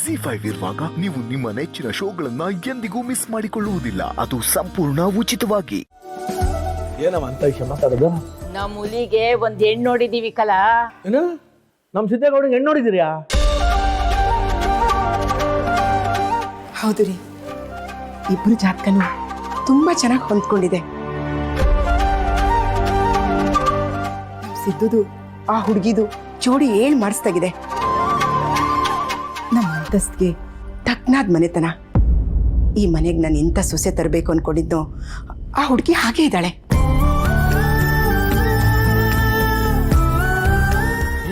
ZEE5 ಇರುವಾಗ ನೀವು ನಿಮ್ಮ ನೆಚ್ಚಿನ ಶೋಗಳನ್ನ ಎಂದಿಗೂ ಮಿಸ್ ಮಾಡಿಕೊಳ್ಳುವುದಿಲ್ಲ. ಅದು ಸಂಪೂರ್ಣ ಉಚಿತವಾಗಿ. ಏನಮ್ಮ ಅಂತ ವಿಷಯ ಮಾತಾಡೋದು? ನಮ್ಮ ಹುಲಿಗೆ ಒಂದ್ ಹೆಣ್ಣು ನೋಡಿದೀವಿ ಕಲಾ. ಏನು ನಮ್ ಸಿದ್ದೇಗೌಡಗೆ ಹೆಣ್ಣು ನೋಡಿದಿರಿಯಾ? ಹೌದು ರೀ, ಇಬ್ರು ಜಾತಕನು ತುಂಬಾ ಚೆನ್ನಾಗಿ ಹೊಂದ್ಕೊಂಡಿದೆ. ಸಿದ್ದುದು ಆ ಹುಡುಗಿದು ಜೋಡಿ ಮಾಡಿಸ್ತಾಗಿದೆ. ನಮ್ಮ ಅಂತಸ್ತಿಗೆ ತಕ್ನಾದ ಮನೆತನ. ಈ ಮನೆಗೆ ನಾನು ಇಂಥ ಸೊಸೆ ತರಬೇಕು ಅನ್ಕೊಂಡಿದ್ದು, ಆ ಹುಡುಗಿ ಹಾಗೆ ಇದ್ದಾಳೆ.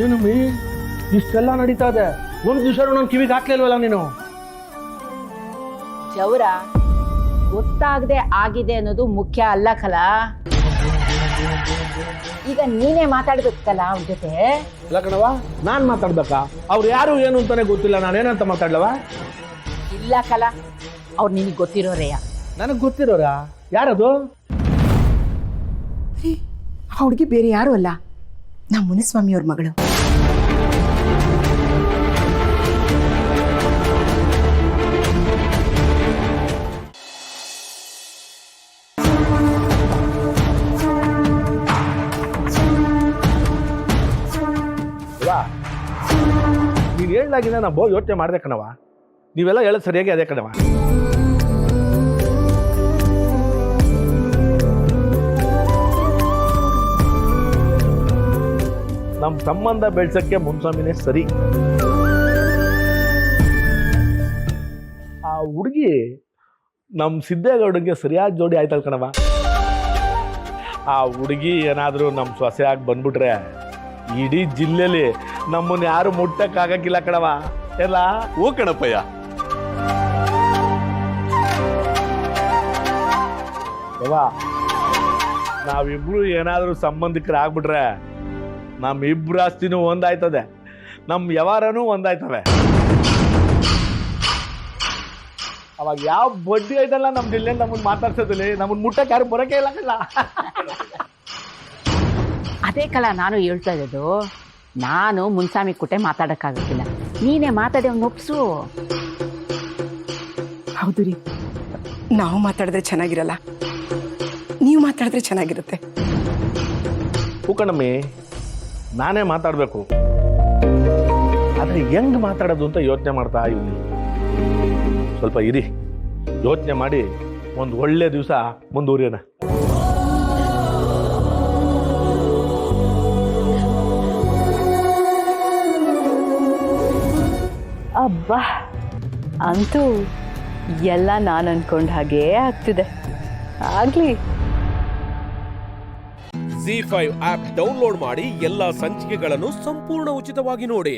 ಏನಮ್ಮಿ ಇಷ್ಟೆಲ್ಲ ನಡೀತಾ ಇದೆ? ಒಂದು ದಿವಸ ನನ್ನ ಕಿವಿಗೆ ಹಾಕ್ಲಿಲ್ವಲ್ಲ ನೀನು? ಜವರ ಗೊತ್ತಾಗದೆ ಆಗಿದೆ ಅನ್ನೋದು ಮುಖ್ಯ ಅಲ್ಲ ಕಲಾ. ಈಗ ನೀನೇ ಮಾತಾಡ್ಬೇಕು ಕಲಾ ಅವ್ರ ಜೊತೆ. ಇಲ್ಲ ಕಣವ, ನಾನ್ ಮಾತಾಡ್ಬೇಕಾ? ಅವ್ರು ಯಾರು ಏನು ಅಂತಾನೆ ಗೊತ್ತಿಲ್ಲ, ನಾನೇನಂತ ಮಾತಾಡ್ಲವ? ಇಲ್ಲ ಕಲಾ, ಅವ್ರು ನಿನಗೆ ಗೊತ್ತಿರೋರೆಯ. ನನಗ್ ಗೊತ್ತಿರೋರ? ಯಾರದು? ಆ ಹುಡುಗಿ ಬೇರೆ ಯಾರು ಅಲ್ಲ, ನಮ್ಮ ಮುನಿಸ್ವಾಮಿಯವ್ರ ಮಗಳು. ನೀನ್ ಹೇಳ್ದಾಗಿಂದ ನಾ ಬಹು ಯೋಚನೆ ಮಾಡಿದೆ ಕಣವ. ನೀವೆಲ್ಲ ಹೇಳೋದು ಸರಿಯಾಗಿ ಅದೇ ಕಣವ. ನಮ್ ಸಂಬಂಧ ಬೆಳ್ಸಕ್ಕೆ ಮುನ್ಸ್ವಾಮಿನೇ ಸರಿ. ಆ ಹುಡುಗಿ ನಮ್ ಸಿದ್ದೇಗೌಡಗೆ ಸರಿಯಾದ ಜೋಡಿ ಆಯ್ತಲ್ ಕಣವ. ಆ ಹುಡುಗಿ ಏನಾದ್ರೂ ನಮ್ ಸೊಸೆ ಆಗಿ ಬಂದ್ಬಿಟ್ರೆ ಇಡೀ ಜಿಲ್ಲೆಲಿ ನಮ್ಮನ್ನ ಯಾರು ಮುಟ್ಟಕ್ಕಾಗಕ್ಕಿಲ್ಲ ಕಣವ. ಎಲ್ಲ ಓ ಕಣಪ್ಪಯ್ಯ. ನಾವಿಬ್ರು ಏನಾದ್ರೂ ಸಂಬಂಧಿಕರಾಗ್ಬಿಟ್ರೆ ನಮ್ಮಿಬ್ರು ಆಸ್ತಿನೂ ಒಂದಾಯ್ತದೆ, ನಮ್ ವ್ಯವಹಾರನೂ ಒಂದಾಯ್ತವೆ. ಅವಾಗ ಯಾವ ಬಡ್ಡಿ ಐತಲ್ಲ ನಮ್ ಜಿಲ್ಲೆ ನಮ್ಮನ್ನ ಮಾತಾಡ್ಸೋದಿಲ್ಲ, ನಮ್ಮನ್ನ ಮುಟ್ಟಕ್ಕೆ ಯಾರು ಬರೋಕೆ ಇಲ್ಲ ಕಲ್ಲ. ಅದೇ ಕಲಾ ನಾನು ಹೇಳ್ತಾ ಇರೋದು. ನಾನು ಮುನ್ಸ್ವಾಮಿ ಕುಟೆ ಮಾತಾಡಕ್ಕಾಗತ್ತಿಲ್ಲ, ನೀನೇ ಮಾತಾಡಿ ಅವ್ನು ಒಪ್ಸು. ಹೌದು ರೀ, ನಾವು ಮಾತಾಡಿದ್ರೆ ಚೆನ್ನಾಗಿರಲ್ಲ, ನೀವು ಮಾತಾಡಿದ್ರೆ ಚೆನ್ನಾಗಿರುತ್ತೆ. ಹೂಕಣಮ್ಮಿ, ನಾನೇ ಮಾತಾಡ್ಬೇಕು, ಆದ್ರೆ ಹೆಂಗ್ ಮಾತಾಡೋದು ಅಂತ ಯೋಚನೆ ಮಾಡ್ತಾ ಇವ್ನಿ. ಸ್ವಲ್ಪ ಇರಿ, ಯೋಚನೆ ಮಾಡಿ ಒಂದು ಒಳ್ಳೆ ದಿವಸ ಮುಂದುವರಿಯೋಣ. ಅಬ್ಬಾ, ಅಂತೂ ಎಲ್ಲ ನಾನು ಅನ್ಕೊಂಡ ಹಾಗೇ ಆಗ್ತಿದೆ. ಆಗ್ಲಿ. ZEE5 ಆಪ್ ಡೌನ್ಲೋಡ್ ಮಾಡಿ ಎಲ್ಲಾ ಸಂಚಿಕೆಗಳನ್ನು ಸಂಪೂರ್ಣ ಉಚಿತವಾಗಿ ನೋಡಿ.